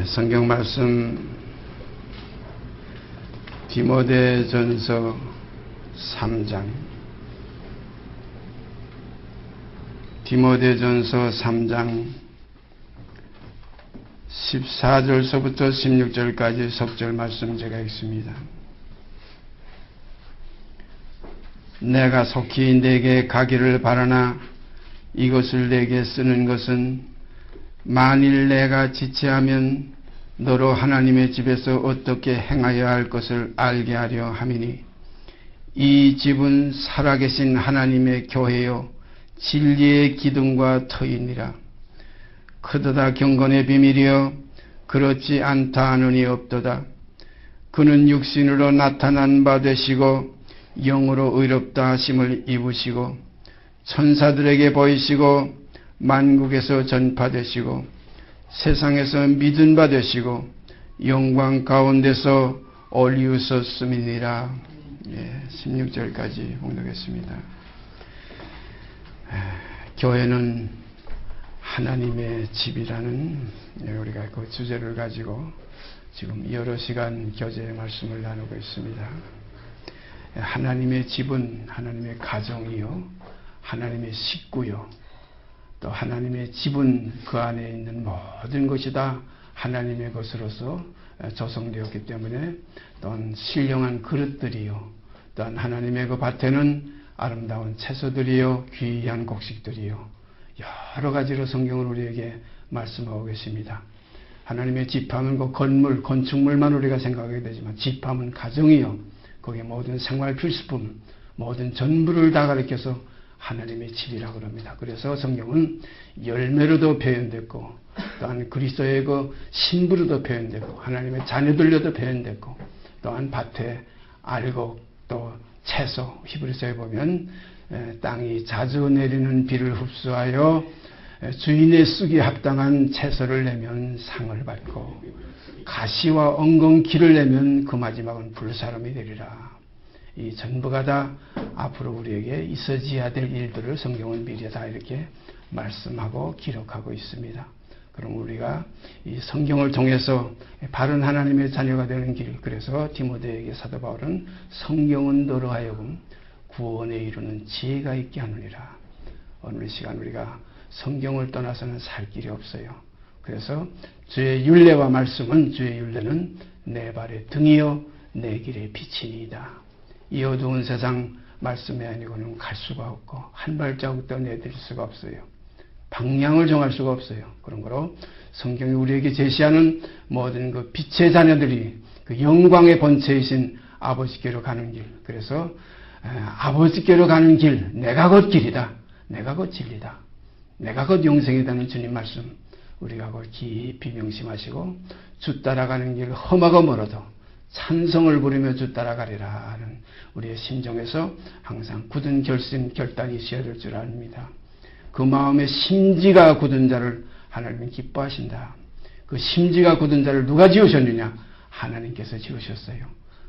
성경 말씀 디모데전서 3장 디모데전서 3장 14절서부터 16절까지 석절 말씀 제가 읽습니다. 내가 속히 내게 가기를 바라나 이것을 내게 쓰는 것은 만일 내가 지체하면 너로 하나님의 집에서 어떻게 행하여야 할 것을 알게 하려 함이니 이 집은 살아계신 하나님의 교회요 진리의 기둥과 터이니라. 크도다 경건의 비밀이여 그렇지 않다 하느니 없도다. 그는 육신으로 나타난 바 되시고 영으로 의롭다 하심을 입으시고 천사들에게 보이시고 만국에서 전파되시고 세상에서 믿은 바 되시고 영광 가운데서 올리우셨음이니라. 16절까지 봉독했습니다. 교회는 하나님의 집이라는 우리가 그 주제를 가지고 지금 여러 시간 교제의 말씀을 나누고 있습니다. 하나님의 집은 하나님의 가정이요 하나님의 식구요 또 하나님의 집은 그 안에 있는 모든 것이 다 하나님의 것으로서 조성되었기 때문에 또한 신령한 그릇들이요 또한 하나님의 그 밭에는 아름다운 채소들이요 귀한 곡식들이요 여러 가지로 성경을 우리에게 말씀하고 계십니다. 하나님의 집하면 그 건물, 건축물만 우리가 생각하게 되지만 집하면 가정이요 거기에 모든 생활 필수품 모든 전부를 다 가리켜서 하나님의 집이라고 합니다. 그래서 성경은 열매로도 표현됐고 또한 그리스도의 그 신부로도 표현됐고 하나님의 자녀들로도 표현됐고 또한 밭에 알곡 또 채소 히브리서에 보면 땅이 자주 내리는 비를 흡수하여 주인의 쓰기에 합당한 채소를 내면 상을 받고 가시와 엉겅퀴를 내면 그 마지막은 불사름이 되리라. 이 전부가 다 앞으로 우리에게 있어져야 될 일들을 성경은 미리 다 이렇게 말씀하고 기록하고 있습니다. 그럼 우리가 이 성경을 통해서 바른 하나님의 자녀가 되는 길, 그래서 디모데에게 사도 바울은 성경은 너로 하여금 구원에 이르는 지혜가 있게 하느니라. 오늘 시간 우리가 성경을 떠나서는 살 길이 없어요. 그래서 주의 율례와 말씀은 주의 율례는 내 발의 등이요 내 길의 빛이니이다. 이 어두운 세상 말씀이 아니고는 갈 수가 없고 한 발자국도 내딜 수가 없어요. 방향을 정할 수가 없어요. 그런 거로 성경이 우리에게 제시하는 모든 그 빛의 자녀들이 그 영광의 본체이신 아버지께로 가는 길. 그래서 아버지께로 가는 길, 내가 곧 길이다. 내가 곧 진리다. 내가 곧 영생이다는 주님 말씀 우리가 곧 깊이 명심하시고 주 따라가는 길 험하고 멀어도 찬성을 부리며 주 따라가리라 하는 우리의 심정에서 항상 굳은 결심, 결단이 있어야 될 줄 압니다. 그 마음의 심지가 굳은 자를 하나님은 기뻐하신다. 그 심지가 굳은 자를 누가 지으셨느냐? 하나님께서 지으셨어요.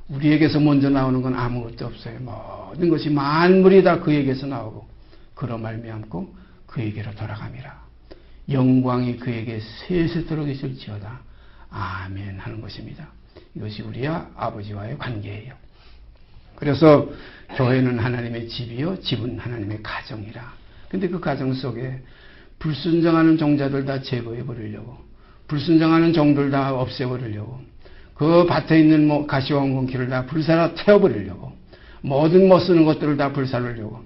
우리에게서 먼저 나오는 건 아무것도 없어요. 모든 것이 만물이 다 그에게서 나오고 그로 말미암고 그에게로 돌아갑니다. 영광이 그에게 세세토록 있을지어다. 아멘 하는 것입니다. 이것이 우리 아버지와의 관계예요. 그래서 교회는 하나님의 집이요 집은 하나님의 가정이라. 근데 그 가정 속에 불순종하는 종자들 다 제거해 버리려고 불순종하는 종들 다 없애버리려고 그 밭에 있는 가시와 엉겅퀴를 다 불살아 태워버리려고 모든 못 쓰는 것들을 다 불살르려고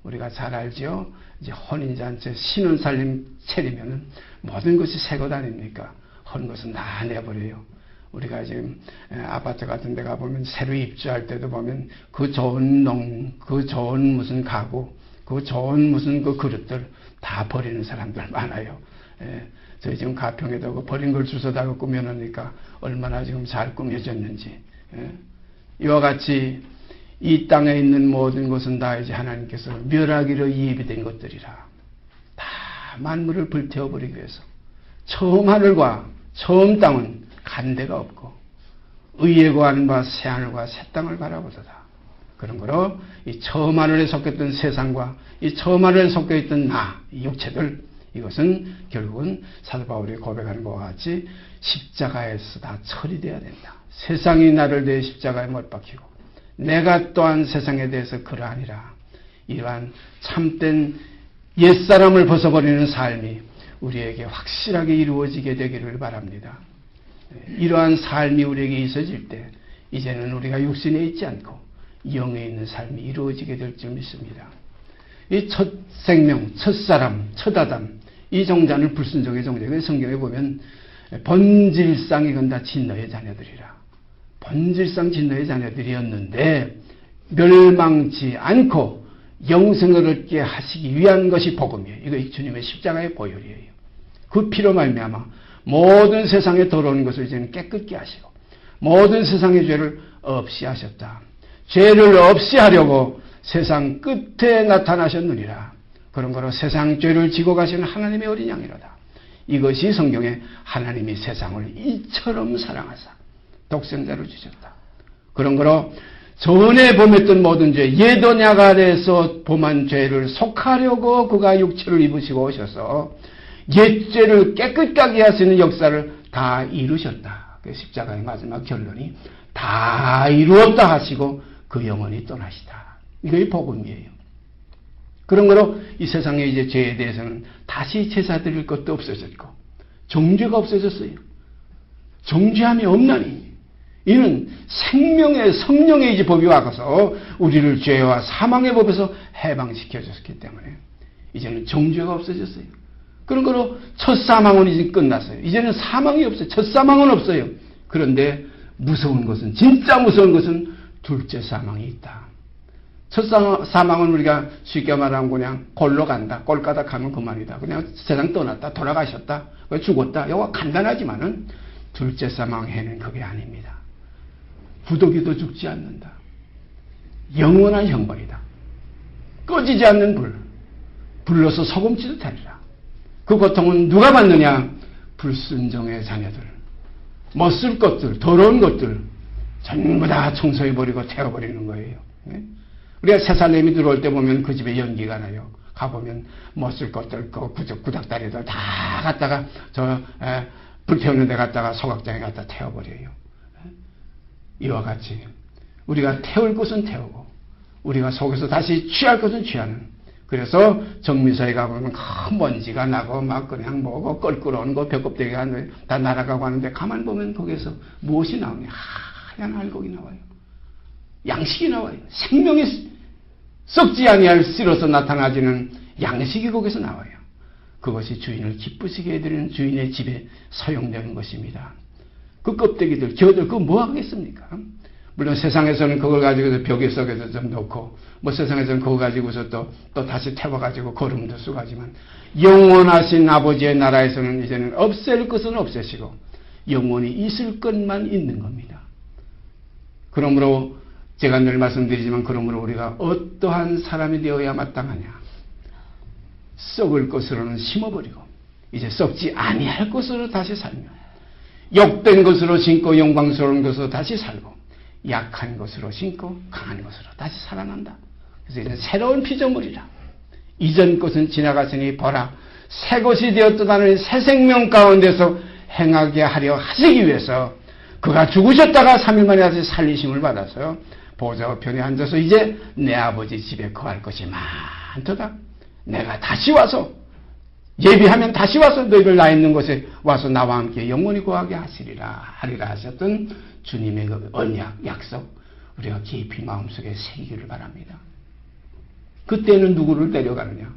우리가 잘 알죠. 이제 혼인잔치 신혼살림 차리면은 모든 것이 새 것 아닙니까? 헌 것은 다 내버려요. 우리가 지금 아파트 같은 데 가보면 새로 입주할 때도 보면 그 좋은 그 좋은 무슨 가구, 그 좋은 무슨 그 그릇들 다 버리는 사람들 많아요. 저희 지금 가평에도 그 버린 걸 주워다가 꾸며놓으니까 얼마나 지금 잘 꾸며졌는지. 이와 같이 이 땅에 있는 모든 것은 다 이제 하나님께서 멸하기로 이입이 된 것들이라. 다 만물을 불태워버리기 위해서. 처음 하늘과 처음 땅은 간 데가 없고 의에 구하는 바 새 하늘과 새 땅을 바라보도다. 그런 거로 이 처음 하늘에 속했던 세상과 이 처음 하늘에 속해 있던 나, 이 육체들 이것은 결국은 사도 바울이 고백하는 것과 같이 십자가에서 다 처리되어야 된다. 세상이 나를 대해 십자가에 못 박히고 내가 또한 세상에 대해서 그러하니라. 이러한 참된 옛사람을 벗어버리는 삶이 우리에게 확실하게 이루어지게 되기를 바랍니다. 이러한 삶이 우리에게 있어질 때 이제는 우리가 육신에 있지 않고 영에 있는 삶이 이루어지게 될 줄 믿습니다. 이 첫 생명, 첫 사람, 첫 아담, 이 종자는 불순종의 종자예요. 성경에 보면 본질상 이건 다 진노의 자녀들이라. 본질상 진노의 자녀들이었는데 멸망치 않고 영생을 얻게 하시기 위한 것이 복음이에요. 이거 주님의 십자가의 보혈이에요. 그 피로 말미암아 모든 세상에 더러운 것을 이제는 깨끗게 하시고 모든 세상의 죄를 없이 하셨다. 죄를 없이 하려고 세상 끝에 나타나셨느니라. 그런 거로 세상 죄를 지고 가시는 하나님의 어린 양이로다. 이것이 성경에 하나님이 세상을 이처럼 사랑하사 독생자를 주셨다. 그런 거로 전에 범했던 모든 죄, 예도냐 아래에서 범한 죄를 속하려고 그가 육체를 입으시고 오셔서 옛죄를 깨끗하게 하시는 역사를 다 이루셨다. 그 십자가의 마지막 결론이 다 이루었다 하시고 그 영원히 떠나시다. 이게 복음이에요. 그런 거로 이 세상에 이제 죄에 대해서는 다시 제사 드릴 것도 없어졌고 정죄가 없어졌어요. 정죄함이 없나니 이는 생명의 성령의 이제 법이 와서 우리를 죄와 사망의 법에서 해방시켜 줬기 때문에 이제는 정죄가 없어졌어요. 그런 거로 첫 사망은 이제 끝났어요. 이제는 사망이 없어요. 첫 사망은 없어요. 그런데 무서운 것은 진짜 무서운 것은 둘째 사망이 있다. 첫 사망은 우리가 쉽게 말하면 그냥 골로 간다. 꼴가닥 하면 그만이다. 그냥 세상 떠났다. 돌아가셨다. 죽었다. 이거 간단하지만은 둘째 사망해는 그게 아닙니다. 부더기도 죽지 않는다. 영원한 형벌이다. 꺼지지 않는 불. 불러서 소금치도 타리라. 그 고통은 누가 받느냐? 불순종의 자녀들. 못쓸 것들, 더러운 것들 전부 다 청소해버리고 태워버리는 거예요. 우리가 새살렘이 들어올 때 보면 그 집에 연기가 나요. 가보면 못쓸 것들, 그 구닥다리들 다 갖다가 불 태우는 데 갖다가 소각장에 갖다 태워버려요. 이와 같이 우리가 태울 것은 태우고 우리가 속에서 다시 취할 것은 취하는. 그래서 정미사에 가보면 큰 먼지가 나고 막 그냥 뭐고 껄끄러운 거 벽껍데기가 다 날아가고 하는데 가만 보면 거기에서 무엇이 나오냐? 하얀 알곡이 나와요. 양식이 나와요. 생명이 썩지 아니할 씨로서 나타나지는 양식이 거기서 나와요. 그것이 주인을 기쁘시게 해드리는 주인의 집에 사용되는 것입니다. 그 껍데기들, 겨들 그거 뭐 하겠습니까? 물론 세상에서는 그걸 가지고서 벽에 속에서 좀 놓고 뭐 세상에서는 그거 가지고서 또 다시 태워가지고 거름도 쓰가지만 영원하신 아버지의 나라에서는 이제는 없앨 것은 없애시고 영원히 있을 것만 있는 겁니다. 그러므로 제가 늘 말씀드리지만 그러므로 우리가 어떠한 사람이 되어야 마땅하냐? 썩을 것으로는 심어버리고 이제 썩지 아니할 것으로 다시 살며 욕된 것으로 심고 영광스러운 것으로 다시 살고 약한 것으로 심고 강한 것으로 다시 살아난다. 그래서 이제 새로운 피조물이라. 이전 것은 지나갔으니 보라 새 것이 되었다는 새 생명 가운데서 행하게 하려 하시기 위해서 그가 죽으셨다가 3일 만에 다시 살리심을 받아서 보좌 우편에 앉아서 이제 내 아버지 집에 거할 것이 많도다. 내가 다시 와서 예비하면 다시 와서 너희들 나 있는 곳에 와서 나와 함께 영원히 거하게 하리라 하셨던 주님의 그 언약, 약속 우리가 깊이 마음속에 새기기를 바랍니다. 그때는 누구를 데려가느냐?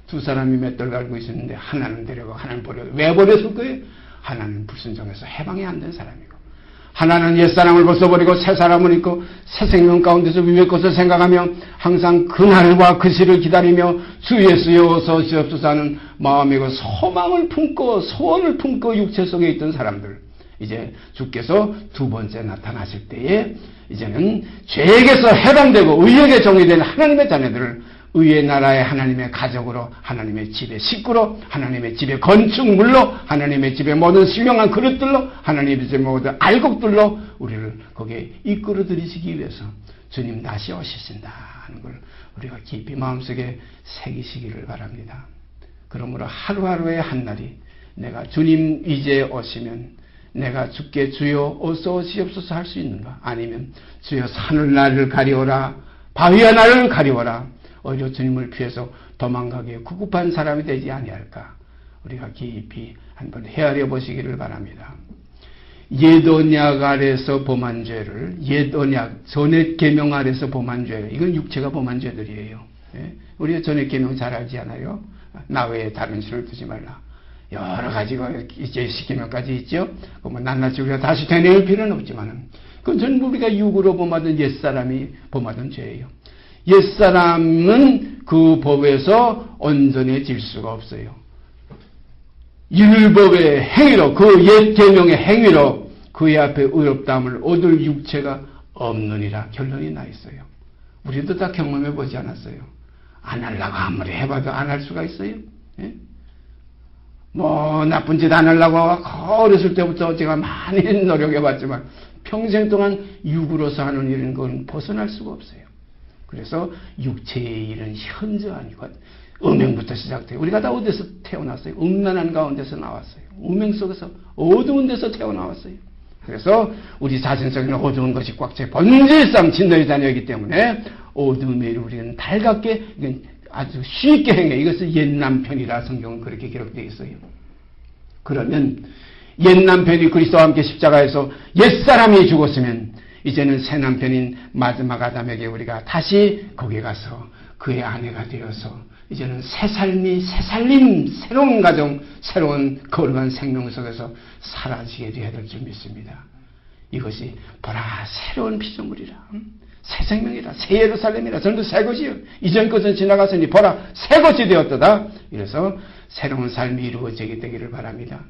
두 사람이 맷돌 갈고 있었는데 하나는 데려가고 하나는 버려가. 왜 버렸을 거예요? 하나는 불순종해서 해방이 안 된 사람이고 하나는 옛사람을 벗어버리고 새 사람을 입고 새 생명 가운데서 위의 것을 생각하며 항상 그날과 그 시를 기다리며 주 예수여 어서 오시옵소서 하는 마음의 그 소망을 품고 소원을 품고 육체 속에 있던 사람들 이제 주께서 두 번째 나타나실 때에 이제는 죄에게서 해방되고 의에게 정이 된 하나님의 자녀들을 의의 나라의 하나님의 가족으로 하나님의 집의 식구로 하나님의 집의 건축물로 하나님의 집의 모든 신령한 그릇들로 하나님의 집의 모든 알곡들로 우리를 거기에 이끌어 들이시기 위해서 주님 다시 오시신다 하는 걸 우리가 깊이 마음속에 새기시기를 바랍니다. 그러므로 하루하루의 한날이 내가 주님 이제 오시면 내가 주께 주여 어서 오시옵소서 할 수 있는가? 아니면 주여 산을 나를 가리오라 바위와 나를 가리오라 오히려 주님을 피해서 도망가기에 구급한 사람이 되지 아니할까? 우리가 깊이 한번 헤아려 보시기를 바랍니다. 옛 언약 아래서 범한 죄를 옛 언약 전액 계명 아래서 범한 죄 이건 육체가 범한 죄들이에요. 예? 우리가 전액 계명 잘 알지 않아요? 나 외에 다른 신을 두지 말라. 여러 가지가 이제 시계명까지 있죠. 뭐 낱낱이 우리가 다시 되뇌일 필요는 없지만은 그건 전부 우리가 육으로 범하던 옛사람이 범하던 죄예요. 옛사람은 그 법에서 온전해질 수가 없어요. 율법의 행위로 그 옛 계명의 행위로 그의 앞에 의롭다함을 얻을 육체가 없느니라 결론이 나 있어요. 우리도 다 경험해 보지 않았어요. 안 하려고 아무리 해봐도 안 할 수가 있어요. 예? 뭐 나쁜 짓 안 하려고 어렸을 때부터 제가 많이 노력해봤지만 평생 동안 육으로서 하는 일은 그건 벗어날 수가 없어요. 그래서 육체의 일은 현저하니까 음행부터 시작돼요. 우리가 다 어디서 태어났어요? 음란한 가운데서 나왔어요. 음행 속에서 어두운 데서 태어나왔어요. 그래서 우리 자신 속에는 어두운 것이 꽉 차 번질상 진노의 자녀이기 때문에 어두움의 일을 우리는 달갑게 아주 쉽게 행해. 이것을 옛 남편이라 성경은 그렇게 기록되어 있어요. 그러면 옛 남편이 그리스도와 함께 십자가에서 옛사람이 죽었으면 이제는 새 남편인 마지막 아담에게 우리가 다시 거기 가서 그의 아내가 되어서 이제는 새 삶이 새 살림 새로운 가정 새로운 거룩한 생명 속에서 사라지게 되어야 될 줄 믿습니다. 이것이 보라 새로운 피조물이라 새 생명이라 새 예루살렘이라 전부 새 것이요 이전 것은 지나갔으니 보라 새 것이 되었도다. 이래서 새로운 삶이 이루어지게 되기를 바랍니다.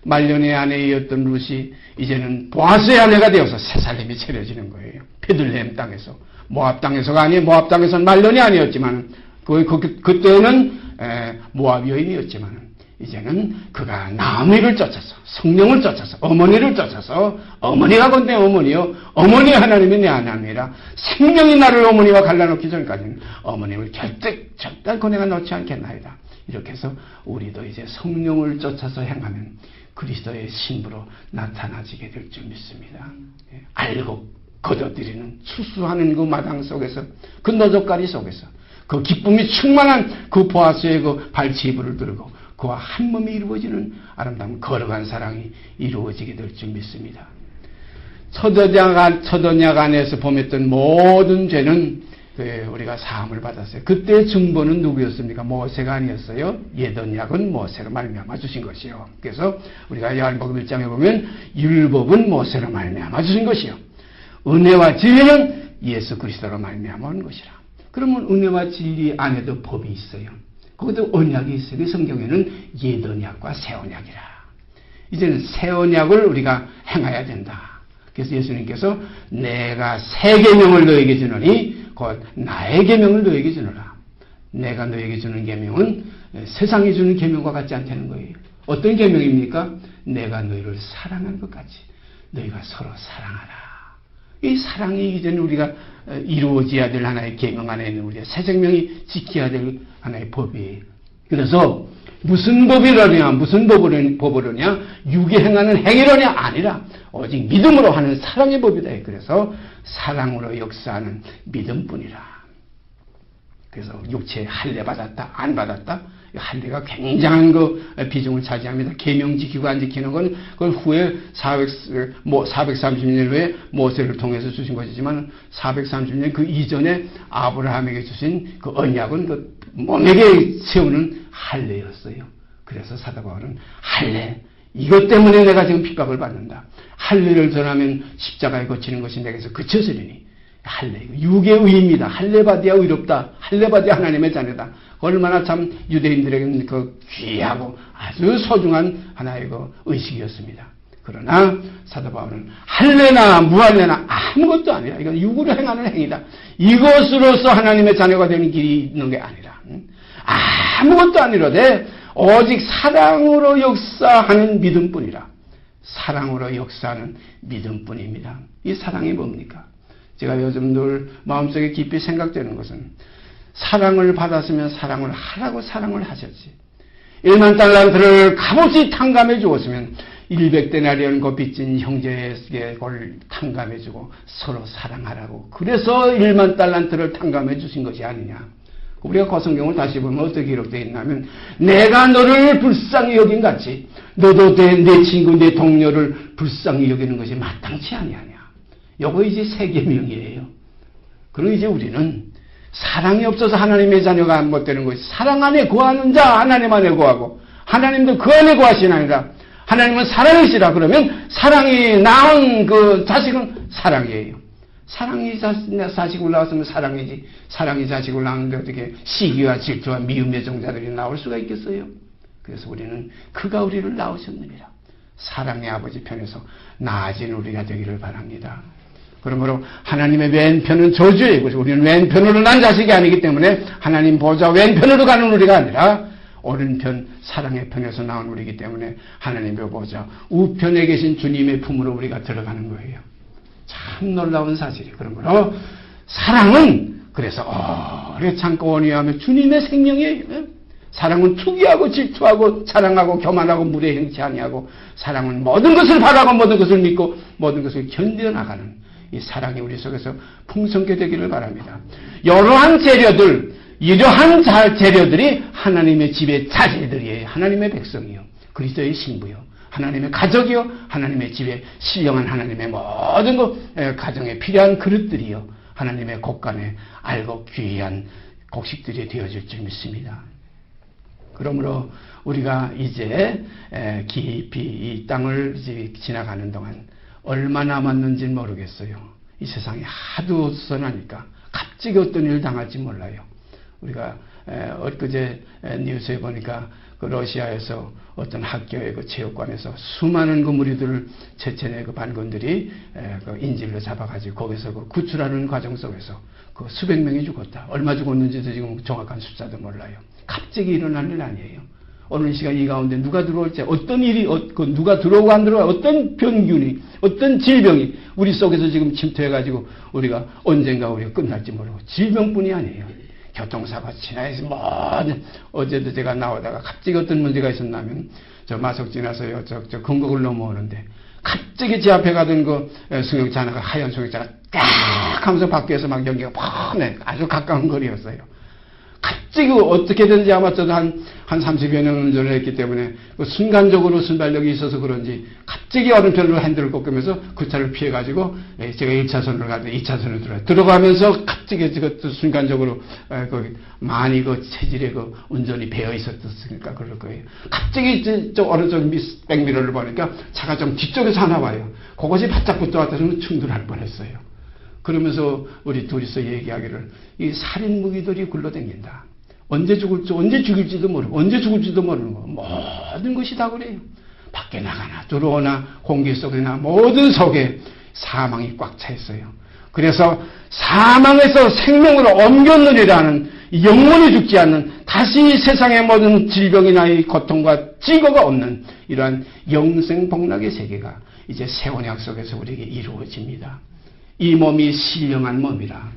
말년의 아내였던 룻이 이제는 보아스의 아내가 되어서 새 삶이 차려지는 거예요. 베들레헴 땅에서 모압 땅에서가 아니에요. 모압 땅에서는 말년이 아니었지만 그때는 모압 여인이었지만 이제는 그가 나오미를 쫓아서 성령을 쫓아서 어머니를 쫓아서 어머니가 건대 어머니요 어머니 하나님이 내 하나님이라 생명이 나를 어머니와 갈라놓기 전까지는 어머님을 절대 내가 놓지 않겠나이다. 이렇게 해서 우리도 이제 성령을 쫓아서 행하면 그리스도의 신부로 나타나지게 될 줄 믿습니다. 알고 거둬들이는 수수하는 그 마당 속에서 그 노젓가리 속에서 그 기쁨이 충만한 그 보아스의 그 발치부를 들고 그와 한 몸이 이루어지는 아름다운 거룩한 사랑이 이루어지게 될 줄 믿습니다. 첫 언약 안에서 범했던 모든 죄는 우리가 사함을 받았어요. 그때 중보는 누구였습니까? 모세가 아니었어요. 옛 언약은 모세로 말미암아 주신 것이요. 그래서 우리가 요한복음 1장에 보면 율법은 모세로 말미암아 주신 것이요. 은혜와 진리는 예수 그리스도로 말미암아 온 것이라. 그러면 은혜와 진리 안에도 법이 있어요. 거기도 언약이 있어요. 그 성경에는 옛 언약과 새 언약이라. 이제는 새 언약을 우리가 행해야 된다. 그래서 예수님께서 내가 새 계명을 너에게 주노니 곧 나의 계명을 너에게 주노라. 내가 너에게 주는 계명은 세상이 주는 계명과 같지 않다는 거예요. 어떤 계명입니까? 내가 너희를 사랑한 것 같이 너희가 서로 사랑하라. 이 사랑이 이제는 우리가 이루어져야 될 하나의 계명 안에 있는 우리의 새 생명이 지켜야 될 하나의 법이에요. 그래서 무슨 법이라냐 무슨 법으로냐 육에 행하는 행위로냐 아니라 오직 믿음으로 하는 사랑의 법이다. 그래서 사랑으로 역사하는 믿음뿐이라. 그래서 육체에 할례 받았다 안 받았다 할례가 굉장한 그 비중을 차지합니다. 계명 지키고 안 지키는 건 그걸 후에 430년 후에 모세를 통해서 주신 것이지만 430년 그 이전에 아브라함에게 주신 그 언약은 그 몸에게 세우는 할례였어요. 그래서 사도 바울은 할례 이것 때문에 내가 지금 핍박을 받는다. 할례를 전하면 십자가에 거치는 것이 내게서 그쳐서리니 할례 육의 의입니다. 할례 받아야 의롭다. 할례 받아야 하나님의 자녀다. 얼마나 참 유대인들에게는 그 귀하고 아주 소중한 하나의 그 의식이었습니다. 그러나 사도 바울은 할례나 무할례나 아무것도 아니라 이건 육으로 행하는 행위다. 이것으로서 하나님의 자녀가 되는 길이 있는 게 아니라 아무것도 아니로되 오직 사랑으로 역사하는 믿음뿐이라. 사랑으로 역사하는 믿음뿐입니다. 이 사랑이 뭡니까? 제가 요즘 늘 마음속에 깊이 생각되는 것은 사랑을 받았으면 사랑을 하라고 사랑을 하셨지. 1만 달란트를 값없이 탕감해 주었으면 100데나리온 그 빚진 형제에게 그걸 탕감해 주고 서로 사랑하라고. 그래서 1만 달란트를 탕감해 주신 것이 아니냐. 우리가 그 성경을 다시 보면 어떻게 기록되어 있냐면, 내가 너를 불쌍히 여긴 같이 너도 내 친구 내 동료를 불쌍히 여기는 것이 마땅치 아니하냐. 요거 이제 새 계명이에요. 그리고 이제 우리는 사랑이 없어서 하나님의 자녀가 못 되는 것이, 사랑 안에 거하는 자 하나님 안에 거하고 하나님도 그 안에 거하시나니라. 하나님은 사랑이시라. 그러면 사랑이 낳은 그 자식은 사랑이에요. 사랑이 자식을 낳았으면 사랑이지. 사랑이 자식을 낳았는데 어떻게 시기와 질투와 미움의 종자들이 나올 수가 있겠어요? 그래서 우리는 그가 우리를 낳으셨느니라. 사랑의 아버지 편에서 나아진 우리가 되기를 바랍니다. 그러므로 하나님의 왼편은 저주의 것이고 우리는 왼편으로 난 자식이 아니기 때문에 하나님 보좌 왼편으로 가는 우리가 아니라 오른편 사랑의 편에서 나온 우리이기 때문에 하나님의 보좌 우편에 계신 주님의 품으로 우리가 들어가는 거예요. 참 놀라운 사실이에요. 그러므로 사랑은 그래서 오래 참고 온유하며 주님의 생명이에요. 사랑은 투기하고 질투하고 자랑하고 교만하고 무례 행치 아니하고, 사랑은 모든 것을 바라고 모든 것을 믿고 모든 것을 견뎌나가는 이 사랑이 우리 속에서 풍성케 되기를 바랍니다. 이러한 재료들이 하나님의 집의 자제들이에요. 하나님의 백성이요, 그리스도의 신부요, 하나님의 가족이요, 하나님의 집에 신령한 하나님의 모든 가정에 필요한 그릇들이요, 하나님의 곳간에 알고 귀한 곡식들이 되어질 줄 믿습니다. 그러므로 우리가 이제 깊이 이 땅을 지나가는 동안 얼마 남았는지 모르겠어요. 이 세상이 하도 선하니까 갑자기 어떤 일을 당할지 몰라요. 우리가 엊그제 뉴스에 보니까 그 러시아에서 어떤 학교의 그 체육관에서 수많은 그 무리들을 체첸의 그 반군들이 그 인질로 잡아가지고 거기서 그 구출하는 과정 속에서 그 수백 명이 죽었다. 얼마 죽었는지도 지금 정확한 숫자도 몰라요. 갑자기 일어날 일 아니에요. 어느 시간 이 가운데 누가 들어올지, 어떤 일이, 누가 들어오고 안 들어오고, 어떤 병균이, 어떤 질병이 우리 속에서 지금 침투해가지고 우리가 언젠가 우리가 끝날지 모르고, 질병뿐이 아니에요. 교통사고, 지나에서 어제도 제가 나오다가 갑자기 어떤 문제가 있었냐면, 저 마석 지나서요, 저 건국을 넘어오는데, 갑자기 제 앞에 가던 그 승용차 하나가, 하얀 승용차가 딱 하면서 밖에서 막 연기가 팍 내, 아주 가까운 거리였어요. 갑자기 어떻게든지 아마 저도 한 30여 년 운전을 했기 때문에 그 순간적으로 순발력이 있어서 그런지 갑자기 오른편으로 핸들을 꺾으면서 그 차를 피해가지고 제가 1차선으로 가는데 2차선으로 들어가면서 갑자기 그 순간적으로 많이 그 체질에 그 운전이 배어 있었으니까 그럴 거예요. 갑자기 저 오른쪽 백미러를 보니까 차가 좀 뒤쪽에서 하나 와요. 그것이 바짝 붙어왔다면 충돌할 뻔했어요. 그러면서 우리 둘이서 얘기하기를, 이 살인 무기들이 굴러다닌다. 언제 죽일지도 모르고, 언제 죽을지도 모르는 거. 모든 것이 다 그래요. 밖에 나가나, 들어오나, 공기 속이나, 모든 속에 사망이 꽉 차 있어요. 그래서 사망에서 생명으로 옮겼느니라는, 영원히 죽지 않는, 다시 세상의 모든 질병이나 이 고통과 징후가 없는 이러한 영생복락의 세계가 이제 새 언약 속에서 우리에게 이루어집니다. 이 몸이 신령한 몸이라,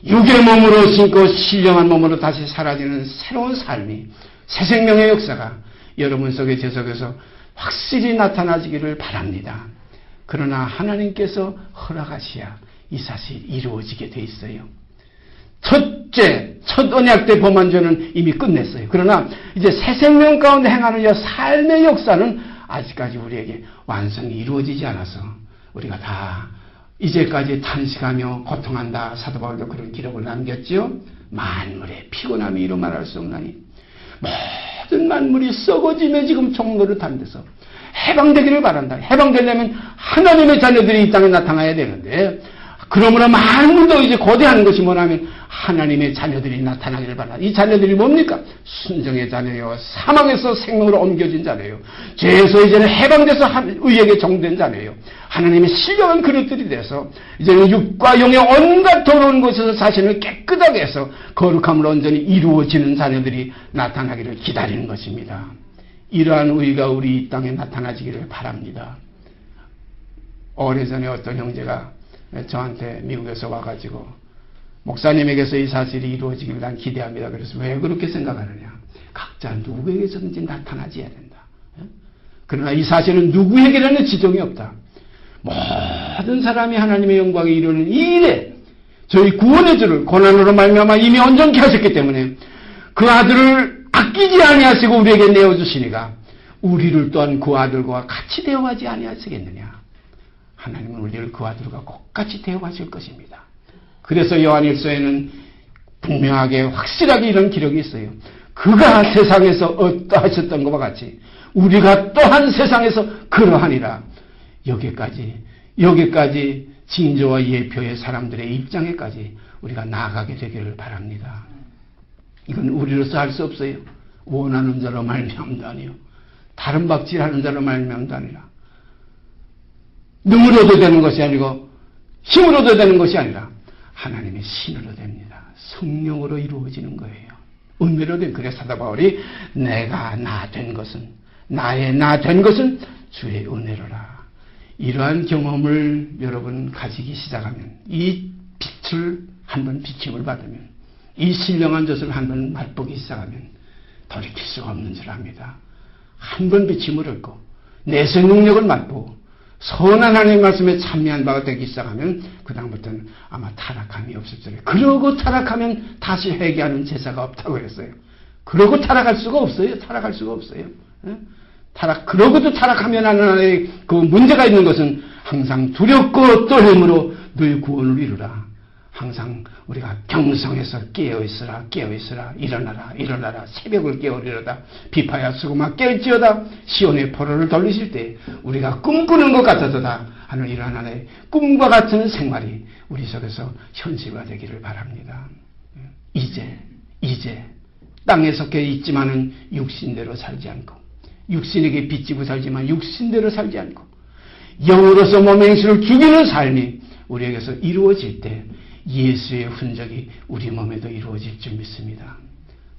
육의 몸으로 신고 신령한 몸으로 다시 사라지는 새로운 삶이, 새 생명의 역사가 여러분 속에 제 속에서 확실히 나타나지기를 바랍니다. 그러나 하나님께서 허락하시야 이 사실이 이루어지게 돼 있어요. 첫 언약 때 범한 죄는 이미 끝냈어요. 그러나 이제 새 생명 가운데 행하는 이 삶의 역사는 아직까지 우리에게 완성이 이루어지지 않아서 우리가 다 이제까지 탄식하며 고통한다. 사도 바울도 그런 기록을 남겼지요. 만물의 피곤함이 이루 말할 수 없나니, 모든 만물이 썩어지며 지금 종로를 탄 데서 해방되기를 바란다. 해방되려면 하나님의 자녀들이 이 땅에 나타나야 되는데, 그러므로 만물도 이제 고대하는 것이 뭐냐면 하나님의 자녀들이 나타나기를 바란다. 이 자녀들이 뭡니까? 순정의 자녀요, 사망에서 생명으로 옮겨진 자녀요, 죄에서 이제는 해방돼서 의에게 종된 자녀요, 하나님의 신령한 그릇들이 돼서 이제는 육과 영의 온갖 더러운 곳에서 자신을 깨끗하게 해서 거룩함으로 온전히 이루어지는 자녀들이 나타나기를 기다리는 것입니다. 이러한 의가 우리 이 땅에 나타나지기를 바랍니다. 오래전에 어떤 형제가 저한테 미국에서 와가지고, 목사님에게서 이 사실이 이루어지길 난 기대합니다. 그래서 왜 그렇게 생각하느냐. 각자 누구에게서든지 나타나져야 된다. 그러나 이 사실은 누구에게는 지종이 없다. 모든 사람이 하나님의 영광에 이르는 이 일에 저희 구원의 주를 고난으로 말미암아 이미 온전케 하셨기 때문에 그 아들을 아끼지 아니하시고 우리에게 내어주시니까 우리를 또한 그 아들과 같이 대우하지 아니하시겠느냐. 하나님은 우리를 그 아들과 똑같이 대우하실 것입니다. 그래서 요한일서에는 분명하게 확실하게 이런 기록이 있어요. 그가 세상에서 어떠하셨던 것과 같이 우리가 또한 세상에서 그러하니라. 여기까지 징조와 예표의 사람들의 입장에까지 우리가 나아가게 되기를 바랍니다. 이건 우리로서 할 수 없어요. 원하는 자로 말미암도 아니요. 다른 박질하는 자로 말미암도 아니라 능으로도 되는 것이 아니고 힘으로도 되는 것이 아니라 하나님의 신으로 됩니다. 성령으로 이루어지는 거예요. 은혜로 된. 그래 사도 바울이 내가 나 된 것은 나의 나 된 것은 주의 은혜로라. 이러한 경험을 여러분 가지기 시작하면 이 빛을 한번 비침을 받으면 이 신령한 젖을 한번 맛보기 시작하면 돌이킬 수가 없는 줄 압니다. 한번 비침을 얻고 내세 능력을 맛보고 선한 하나님의 말씀에 참여한 바가 되기 시작하면 그 다음부터는 아마 타락함이 없을 거예요. 그러고 타락하면 다시 회개하는 제사가 없다고 그랬어요. 그러고 타락할 수가 없어요. 타락할 수가 없어요. 그러고도 타락하면 하는 그 문제가 있는 것은 항상 두렵고 떨림으로 너희 구원을 이루라. 항상 우리가 경성에서 깨어있으라 일어나라 새벽을 깨우리로다. 비파야 수고마 깰지어다. 시온의 포로를 돌리실 때 우리가 꿈꾸는 것 같아도다 하는 이러한 하나의 꿈과 같은 생활이 우리 속에서 현실화되기를 바랍니다. 이제 땅에 속해 있지만은 육신대로 살지 않고 육신에게 빚지고 살지만 육신대로 살지 않고 영으로서 몸의 행실을 죽이는 삶이 우리에게서 이루어질 때 예수의 흔적이 우리 몸에도 이루어질 줄 믿습니다.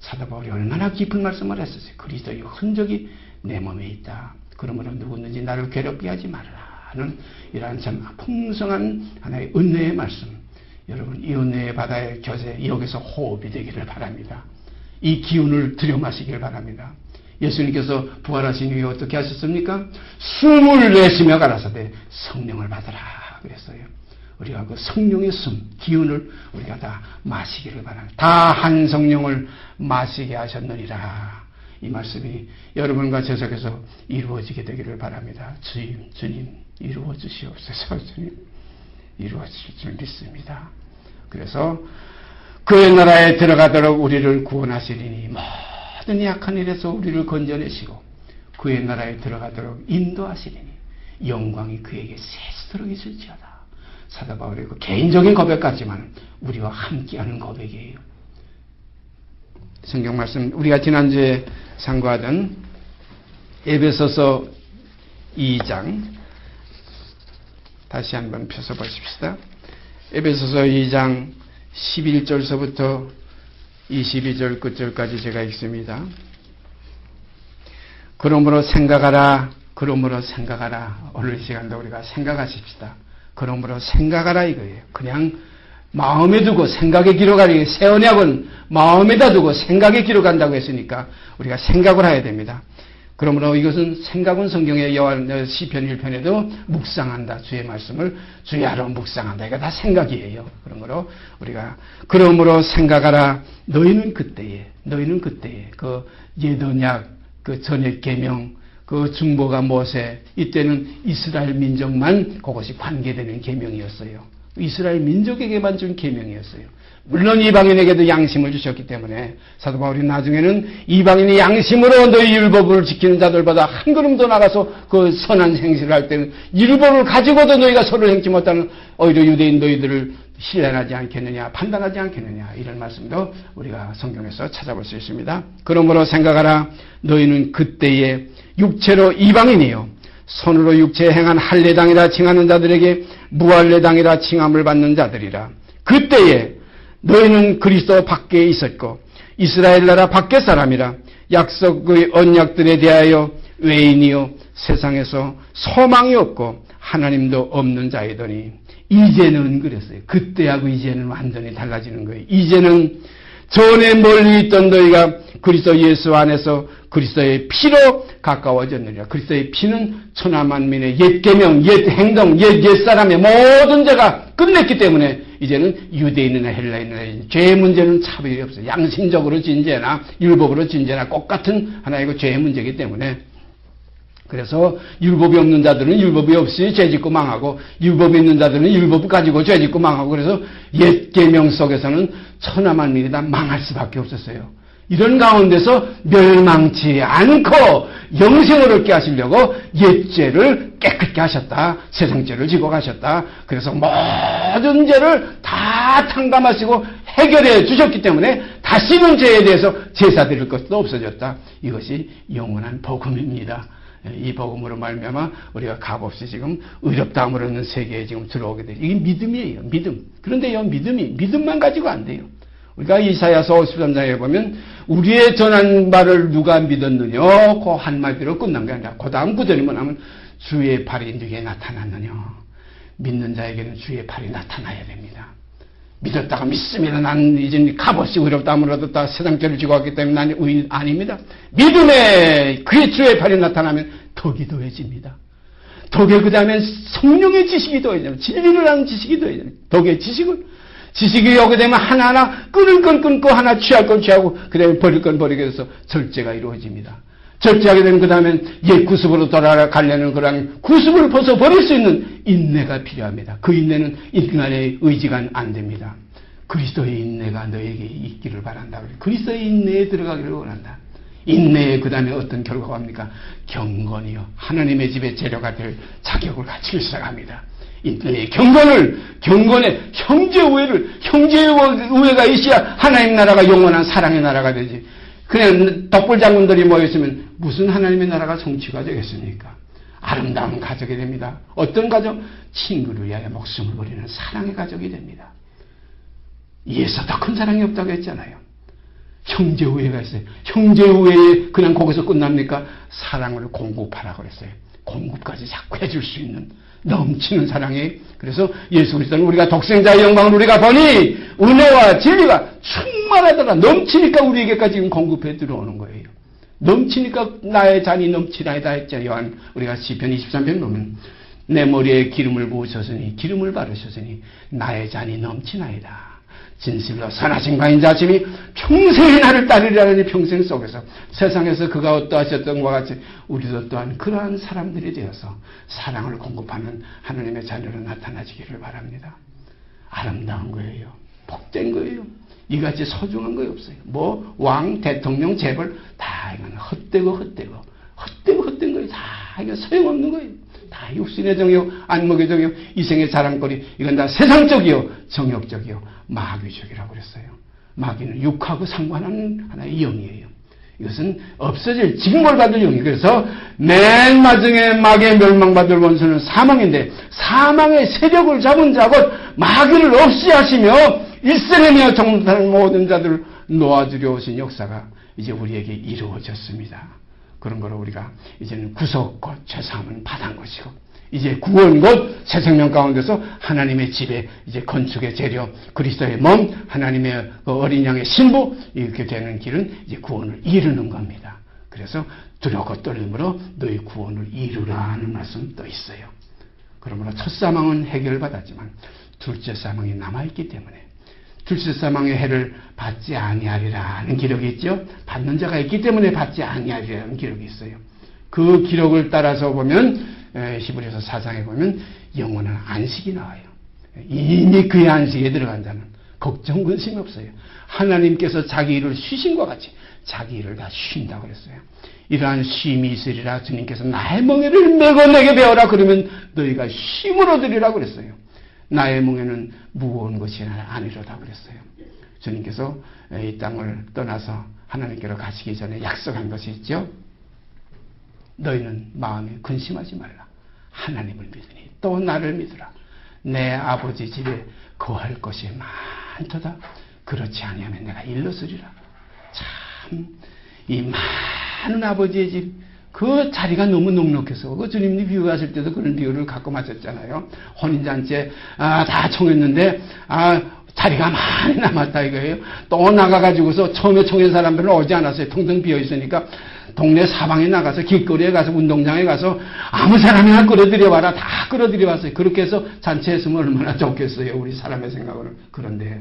사도 바울이 얼마나 깊은 말씀을 했었어요. 그리스도의 흔적이 내 몸에 있다. 그러므로 누구든지 나를 괴롭게 하지 말아라 하는 이러한 참 풍성한 하나의 은혜의 말씀. 여러분 이 은혜의 바다의 곁에 여기서 호흡이 되기를 바랍니다. 이 기운을 들여 마시기를 바랍니다. 예수님께서 부활하신 이후에 어떻게 하셨습니까? 숨을 내쉬며 가라사대 성령을 받으라 그랬어요. 우리가 그 성령의 숨, 기운을 우리가 다 마시기를 바랍니다. 다 한 성령을 마시게 하셨느니라. 이 말씀이 여러분과 제 속에서 이루어지게 되기를 바랍니다. 주님 이루어 주시옵소서. 주님 이루어 주실 줄 믿습니다. 그래서 그의 나라에 들어가도록 우리를 구원하시리니 모든 약한 일에서 우리를 건져내시고 그의 나라에 들어가도록 인도하시리니 영광이 그에게 세수도록 있을지어다. 사도 바울의 그 개인적인 고백 같지만 우리와 함께하는 고백이에요. 성경 말씀 우리가 지난주에 상고하던 에베소서 2장 다시 한번 펴서 보십시다. 에베소서 2장 11절서부터 22절 끝절까지 제가 읽습니다. 그러므로 생각하라. 오늘 이 시간도 우리가 생각하십시다. 그러므로 생각하라 이거예요. 그냥 마음에 두고 생각에 기록하라. 새 언약은 마음에다 두고 생각에 기록한다고 했으니까 우리가 생각을 해야 됩니다. 그러므로 이것은 생각은 성경의 시편 1편에도 묵상한다. 주의 말씀을 주야로 묵상한다. 이거 다 생각이에요. 그러므로 생각하라. 너희는 그때에 그 옛 언약 그 전액 계명 그 중보가 모세 이때는 이스라엘 민족만 그것이 관계되는 계명이었어요. 이스라엘 민족에게만 준 계명이었어요. 물론 이방인에게도 양심을 주셨기 때문에 사도 바울이 나중에는 이방인이 양심으로 너희 율법을 지키는 자들보다 한 걸음 더 나가서 그 선한 행실을 할 때는 율법을 가지고도 너희가 서로 행치 못하는 오히려 유대인 너희들을 신뢰하지 않겠느냐 판단하지 않겠느냐 이런 말씀도 우리가 성경에서 찾아볼 수 있습니다. 그러므로 생각하라. 너희는 그때에 육체로 이방인이요 손으로 육체에 행한 할례당이라 칭하는 자들에게 무할례당이라 칭함을 받는 자들이라. 그때에 너희는 그리스도 밖에 있었고 이스라엘 나라 밖의 사람이라 약속의 언약들에 대하여 외인이요 세상에서 소망이 없고 하나님도 없는 자이더니 이제는 그랬어요. 그때하고 이제는 완전히 달라지는 거예요. 이제는 전에 멀리 있던 너희가 그리스도 예수 안에서 그리스도의 피로 가까워졌느니라. 그리스도의 피는 천하 만민의 옛 계명, 옛 행동, 옛사람의 모든 죄가 끝냈기 때문에 이제는 유대인이나 헬라인이나 죄의 문제는 차별이 없어요. 양심적으로 진 죄나 율법으로 진 죄나 똑같은 하나의 그 죄의 문제이기 때문에, 그래서 율법이 없는 자들은 율법이 없이 죄짓고 망하고, 율법이 있는 자들은 율법을 가지고 죄짓고 망하고, 그래서 옛 계명 속에서는 천하 만민이 다 망할 수밖에 없었어요. 이런 가운데서 멸망치 않고 영생을 얻게 하시려고 옛 죄를 깨끗게 하셨다. 세상 죄를 지고 가셨다. 그래서 모든 죄를 다 탕감하시고 해결해 주셨기 때문에 다시는 죄에 대해서 제사 드릴 것도 없어졌다. 이것이 영원한 복음입니다. 이 복음으로 말미암아 우리가 값없이 지금 의롭다함으로 있는 세계에 지금 들어오게 돼요. 이게 믿음이에요. 믿음. 그런데요, 믿음만 가지고 안 돼요. 우리가 이사야서 53장에 보면 우리의 전한 말을 누가 믿었느냐, 그 한마디로 끝난 게 아니라 그 다음 구절이 뭐냐면 주의 팔이 누구에 나타났느냐. 믿는 자에게는 주의 팔이 나타나야 됩니다. 믿었다가 믿습니다. 난 이제 값없이 의롭다함을 얻었다. 세상 죄를 지고 왔기 때문에 난 의인 아닙니다. 믿음에 그의 주의 팔이 나타나면 덕이 더해집니다. 덕에 그 다음에 성령의 지식이 더해집니다. 진리를 아는 지식이 더해집니다. 덕의 지식이 오게 되면 하나하나 끊을 건 끊고 하나 취할 건 취하고 그 다음에 버릴 건 버리게 돼서 절제가 이루어집니다. 절제하게 되면 그 다음엔 옛 구습으로 돌아가려는 그런 구습을 벗어버릴 수 있는 인내가 필요합니다. 그 인내는 인간의 의지가 안 됩니다. 그리스도의 인내가 너에게 있기를 바란다. 그리스도의 인내에 들어가기를 원한다. 인내에 그 다음에 어떤 결과가 옵니까? 경건이요. 하나님의 집에 재료가 될 자격을 갖추기 시작합니다. 인내의 경건의 형제의 우애가 있어야 하나님 나라가 영원한 사랑의 나라가 되지. 그냥 덕불 장군들이 모였으면 무슨 하나님의 나라가 성취가 되겠습니까? 아름다운 가족이 됩니다. 어떤 가족? 친구를 위하여 목숨을 버리는 사랑의 가족이 됩니다. 이에서 더 큰 사랑이 없다고 했잖아요. 형제 우애가 있어요. 형제 우애에 그냥 거기서 끝납니까? 사랑을 공급하라고 그랬어요. 공급까지 자꾸 해줄 수 있는 넘치는 사랑이. 그래서 예수 그리스도는 우리가 독생자의 영광을 우리가 보니 은혜와 진리가 충만하더라. 넘치니까 우리에게까지 지금 공급해 들어오는 거예요. 넘치니까 나의 잔이 넘치나이다 했잖아요. 요한 우리가 시편 23편 보면 내 머리에 기름을 부으셨으니 기름을 바르셨으니 나의 잔이 넘치나이다. 진실로 선하신 인자심이 평생이 나를 따르리라니 평생 속에서 세상에서 그가 어떠하셨던 것과 같이 우리도 또한 그러한 사람들이 되어서 사랑을 공급하는 하나님의 자녀로 나타나시기를 바랍니다. 아름다운 거예요. 복된 거예요. 이같이 소중한 거 없어요. 뭐 왕, 대통령, 재벌 다 이건 헛된 거예요. 다 이거 소용없는 거예요. 다 육신의 정욕, 안목의 정욕, 이생의 자랑거리, 이건 다 세상적이요, 정욕적이요, 마귀적이라고 그랬어요. 마귀는 육하고 상관하는 하나의 영이에요. 이것은 없어질 징벌받을 영이에요. 그래서 맨 마지막에 마귀의 멸망받을 원수는 사망인데 사망의 세력을 잡은 자곧 마귀를 없이 하시며 일생이며 정복하는 모든 자들을 놓아주려 오신 역사가 이제 우리에게 이루어졌습니다. 그런 거로 우리가 이제는 구속 곧 죄사함은 받은 것이고 이제 구원 곧 새 생명 가운데서 하나님의 집에 이제 건축의 재료 그리스도의 몸 하나님의 그 어린 양의 신부 이렇게 되는 길은 이제 구원을 이루는 겁니다. 그래서 두렵고 떨림으로 너희 구원을 이루라 하는 말씀 또 있어요. 그러므로 첫 사망은 해결받았지만 둘째 사망이 남아있기 때문에 둘째 사망의 해를 받지 아니하리라는 기록이 있죠. 받는 자가 있기 때문에 받지 아니하리라는 기록이 있어요. 그 기록을 따라서 보면 히브리서 4장에 보면 영원한 안식이 나와요. 이미 그의 안식에 들어간 자는 걱정 근심이 없어요. 하나님께서 자기 일을 쉬신 것 같이 자기 일을 다 쉰다고 그랬어요. 이러한 쉼이 있으리라 주님께서 나의 멍에를 메고 내게 배워라 그러면 너희가 쉼을 얻으리라 그랬어요. 나의 멍에는 무거운 것이 아니로다 그랬어요. 주님께서 이 땅을 떠나서 하나님께로 가시기 전에 약속한 것이 있죠. 너희는 마음에 근심하지 말라. 하나님을 믿으니 또 나를 믿으라. 내 아버지 집에 거할 것이 많도다. 그렇지 아니하면 내가 일러쓰리라. 참 이 많은 아버지의 집 그 자리가 너무 넉넉해서 그 주님이 비유하실 때도 그런 비유를 갖고 마셨잖아요. 혼인잔치에 다 청했는데 자리가 많이 남았다 이거예요. 또 나가가지고서 처음에 청년 사람들은 오지 않았어요. 텅텅 비어있으니까 동네 사방에 나가서 길거리에 가서 운동장에 가서 아무 사람이나 끌어들여와라. 다 끌어들여왔어요. 그렇게 해서 잔치했으면 얼마나 좋겠어요. 우리 사람의 생각으로는. 그런데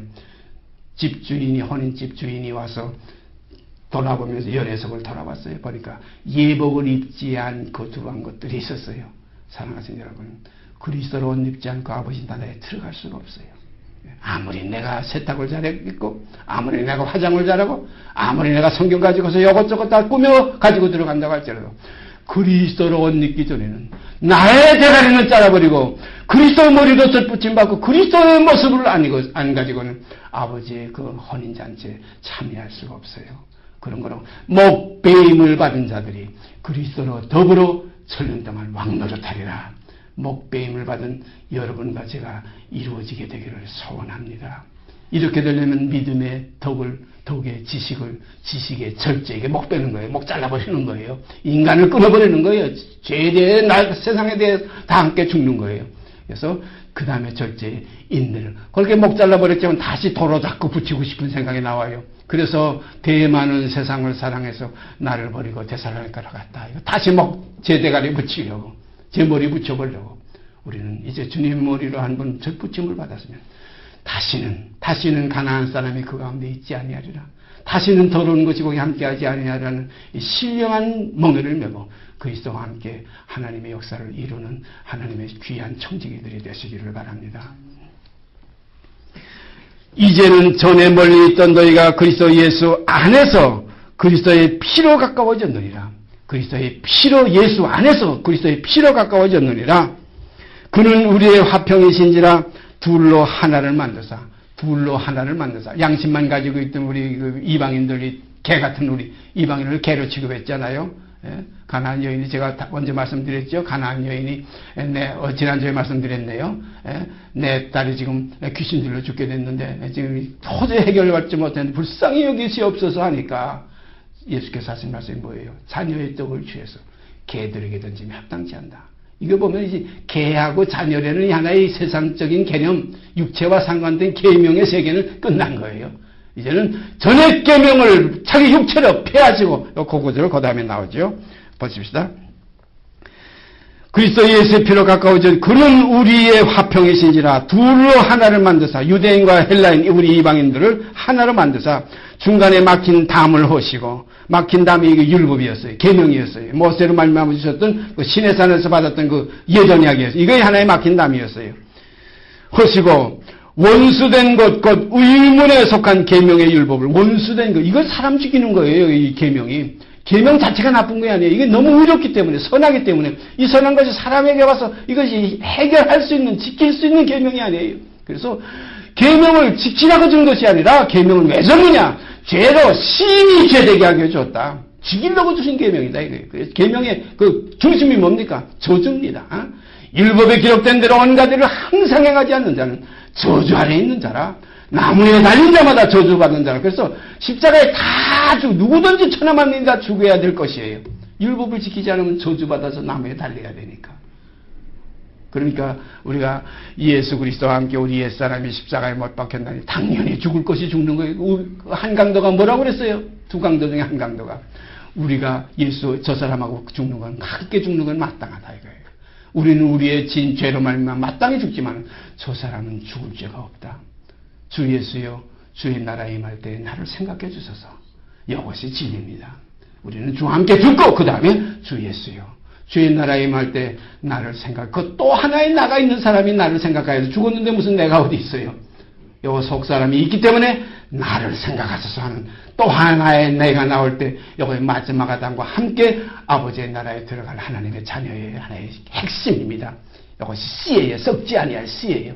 집주인이, 혼인 집주인이 와서 돌아보면서 열애석을 돌아봤어요. 보니까 예복을 입지 않고 들어간 것들이 있었어요. 사랑하신 여러분, 그리스도로 옷 입지 않고 아버지 나라에 들어갈 수가 없어요. 아무리 내가 세탁을 잘했고, 아무리 내가 화장을 잘하고, 아무리 내가 성경 가지고서 이것저것 다 꾸며 가지고 들어간다고 할지라도 그리스도로 옷 입기 전에는 나의 대가리는 잘라버리고 그리스도의 머리로 젖붙임받고 그리스도의 모습을 안 가지고는 아버지의 그 혼인잔치에 참여할 수가 없어요. 그런 거로 목배임을 받은 자들이 그리스도로 더불어 천년 동안 왕노릇하리라. 목배임을 받은 여러분과 제가 이루어지게 되기를 소원합니다. 이렇게 되려면 믿음의 덕의 지식의 절제, 이게 목 빼는 거예요. 목 잘라버리는 거예요. 인간을 끊어버리는 거예요. 죄에 대해, 세상에 대해 다 함께 죽는 거예요. 그래서 그 다음에 절제, 인내를. 그렇게 목 잘라버렸지만 다시 도로 잡고 붙이고 싶은 생각이 나와요. 그래서 대많은 세상을 사랑해서 나를 버리고 데살로니가로 갔다. 이거 다시 제 대가리 붙이려고, 제 머리 붙여보려고. 우리는 이제 주님 머리로 한 번 젖붙임을 받았으면 다시는 가나안 사람이 그 가운데 있지 아니하리라. 다시는 더러운 것이 거기 함께하지 아니하리라는 이 신령한 멍에를 메고 그리스도와 함께 하나님의 역사를 이루는 하나님의 귀한 청지기들이 되시기를 바랍니다. 이제는 전에 멀리 있던 너희가 그리스도 예수 안에서 그리스도의 피로 가까워졌느니라. 그리스도의 피로, 예수 안에서 그리스도의 피로 가까워졌느니라. 그는 우리의 화평이신지라 둘로 하나를 만드사. 양심만 가지고 있던 우리 그 이방인들이, 개 같은 우리 이방인을 개로 취급했잖아요. 예? 가나안 여인이, 제가 먼저 말씀드렸죠. 가나안 여인이, 지난주에 말씀드렸네요. 예? 내 딸이 지금 귀신 들려 죽게 됐는데, 지금 도저히 해결받지 못했는데, 불쌍히 여기시옵소서 하니까, 예수께서 하신 말씀이 뭐예요? 자녀의 떡을 취해서 개들에게 던지면 합당치 않다. 이거 보면 이제 개하고 자녀라는 하나의 세상적인 개념, 육체와 상관된 계명의 세계는 끝난 거예요. 이제는 전액 계명을 자기 육체로 폐하시고, 그 구절을 그 다음에 나오죠. 보십시다. 그리스도 예수의 피로 가까워진 그는 우리의 화평이신지라 둘로 하나를 만드사, 유대인과 헬라인 우리 이방인들을 하나로 만드사 중간에 막힌 담을 허시고, 막힌 담이 이게 율법이었어요. 계명이었어요. 모세로 말미암아 주셨던 그 시내산에서 받았던 그 예전약이었어요. 이게 하나의 막힌 담이었어요. 허시고 원수된 것, 곧 의문에 속한 계명의 율법을, 원수된 것, 이걸 사람 죽이는 거예요. 이 계명이. 계명 자체가 나쁜 게 아니에요. 이게 너무 의롭기 때문에, 선하기 때문에, 이 선한 것이 사람에게 와서 이것이 해결할 수 있는, 지킬 수 있는 계명이 아니에요. 그래서 계명을 지키라고 준 것이 아니라 계명을 왜 줬느냐? 죄로 심히 죄되게 하게 해줬다. 죽이려고 주신 계명이다 이거예요. 계명의 그 중심이 뭡니까? 저주입니다. 율법에 기록된 대로 온갖 일을 항상 행하지 않는 자는 저주 아래 있는 자라. 나무에 달린 자마다 저주받는 자라. 그래서 십자가에 다 누구든지 천하만민이 다 죽어야 될 것이에요. 율법을 지키지 않으면 저주받아서 나무에 달려야 되니까. 그러니까 우리가 예수 그리스도와 함께 우리 옛사람이 십자가에 못 박혔나니 당연히 죽을 것이 죽는 거예요. 한 강도가 뭐라고 그랬어요? 두 강도 중에 한 강도가 우리가 저 사람하고 죽는 건, 함께 죽는 건 마땅하다 이거예요. 우리는 우리의 진 죄로 말미암아 마땅히 죽지만 저 사람은 죽을 죄가 없다. 주 예수여, 주의 나라에 임할 때 나를 생각해 주소서. 이것이 진리입니다. 우리는 주와 함께 죽고 그 다음에 주 예수여, 주의 나라에 임할 때 나를 그 또 하나의 나가 있는 사람이 나를 생각하여서 죽었는데 무슨 내가 어디 있어요? 요 속 사람이 있기 때문에 나를 생각하소서 하는 또 하나의 내가 나올 때 요거의 마지막 아담과 함께 아버지의 나라에 들어갈 하나님의 자녀의 하나의 핵심입니다. 이것이 씨예요. 썩지 아니할 씨예요.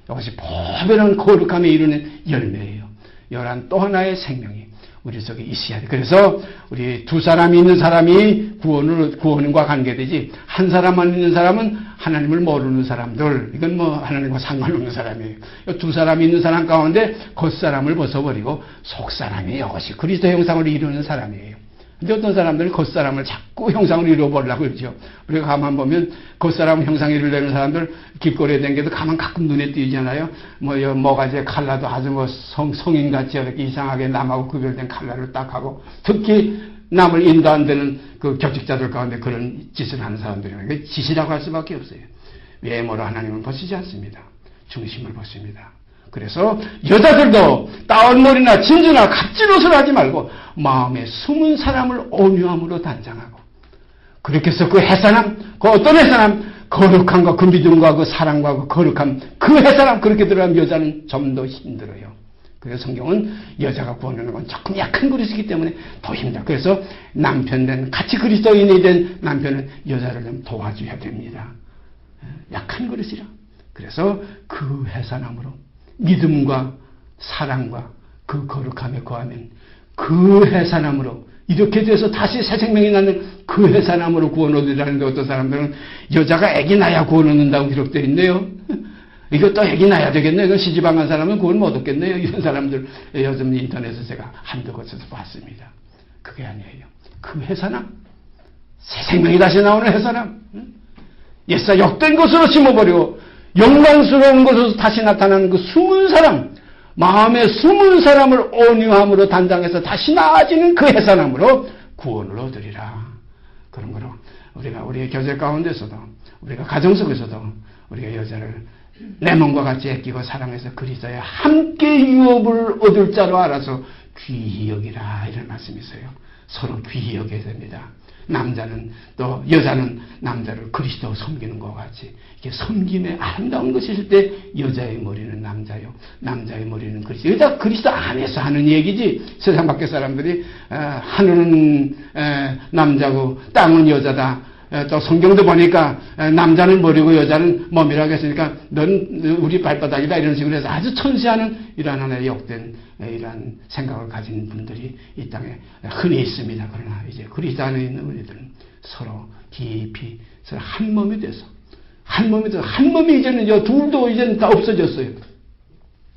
이것이 보배로운 거룩함에 이르는 열매예요. 열한 또 하나의 생명이 우리 속에 있어야 돼. 그래서 우리 두 사람이 있는 사람이 구원과 관계되지, 한 사람만 있는 사람은 하나님을 모르는 사람들, 이건 뭐 하나님과 상관없는 사람이에요. 두 사람이 있는 사람 가운데 겉사람을 벗어버리고 속사람이 이것이 그리스도 형상을 이루는 사람이에요. 근데 어떤 사람들은 겉사람을 자꾸 형상을 이루어보려고 그러죠. 우리가 가만 보면 겉사람 형상을 이루려는 사람들 길거리에 댕겨도 가만 가끔 눈에 띄잖아요. 뭐가지 칼라도 아주 성인같이 이렇게 이상하게 남하고 구별된 칼라를 딱 하고, 특히 남을 인도 안 되는 그 격직자들 가운데 그런 짓을 하는 사람들이에요. 그게 짓이라고 할 수밖에 없어요. 외모로 하나님은 보시지 않습니다. 중심을 보십니다. 그래서 여자들도 따온머리나 진주나 값진 옷을 하지 말고 마음에 숨은 사람을 온유함으로 단장하고, 그렇게 해서 그 해사남, 그 어떤 해사남, 거룩함과 그 믿음과 그 사랑과 그 거룩함, 그 해사남, 그렇게 들어가면 여자는 좀 더 힘들어요. 그래서 성경은 여자가 구원하는 건 조금 약한 그릇이기 때문에 더 힘들어요. 그래서 남편된, 같이 그리스도인이 된 남편은 여자를 좀 도와줘야 됩니다. 약한 그릇이라. 그래서 그 해사남으로 믿음과 사랑과 그 거룩함에 거하면 그 해사남으로 이렇게 돼서 다시 새 생명이 나는 그 해사남으로 구원 얻으라는데, 어떤 사람들은 여자가 애기 낳아야 구원 얻는다고 기록되어 있네요. 이것도 애기 낳아야 되겠네요. 이거 시집 안 간 사람은 구원 못 얻겠네요. 이런 사람들 요즘 인터넷에서 제가 한두 곳에서 봤습니다. 그게 아니에요. 그 해사남, 새 생명이 다시 나오는 해사남, 옛사 역된 것으로 심어버리고 영광스러운 것으로 다시 나타나는 그 숨은 사람, 마음에 숨은 사람을 온유함으로 단장해서 다시 나아지는 그 해사남으로 구원을 얻으리라. 그런 거로 우리가 우리의 교제 가운데서도, 우리가 가정 속에서도 우리가 여자를 내 몸과 같이 아끼고 사랑해서 그리스도에 함께 유업을 얻을 자로 알아서 귀히 여기라, 이런 말씀이 있어요. 서로 귀히 여겨야 됩니다. 남자는 또 여자는 남자를 그리스도 섬기는 것 같이 이게 섬김의 아름다운 것이 있을 때 여자의 머리는 남자요, 남자의 머리는 그리스도. 여자 그리스도 안에서 하는 얘기지, 세상 밖의 사람들이 하늘은 남자고 땅은 여자다, 또 성경도 보니까 남자는 머리고 여자는 몸이라고 했으니까 넌 우리 발바닥이다, 이런 식으로 해서 아주 천시하는 이러한 하나의 역된 이러한 생각을 가진 분들이 이 땅에 흔히 있습니다. 그러나 이제 그리스도 안에 있는 우리들은 서로 깊이 서로 한 몸이 돼서, 한 몸이 이제는 둘도 이제는 다 없어졌어요.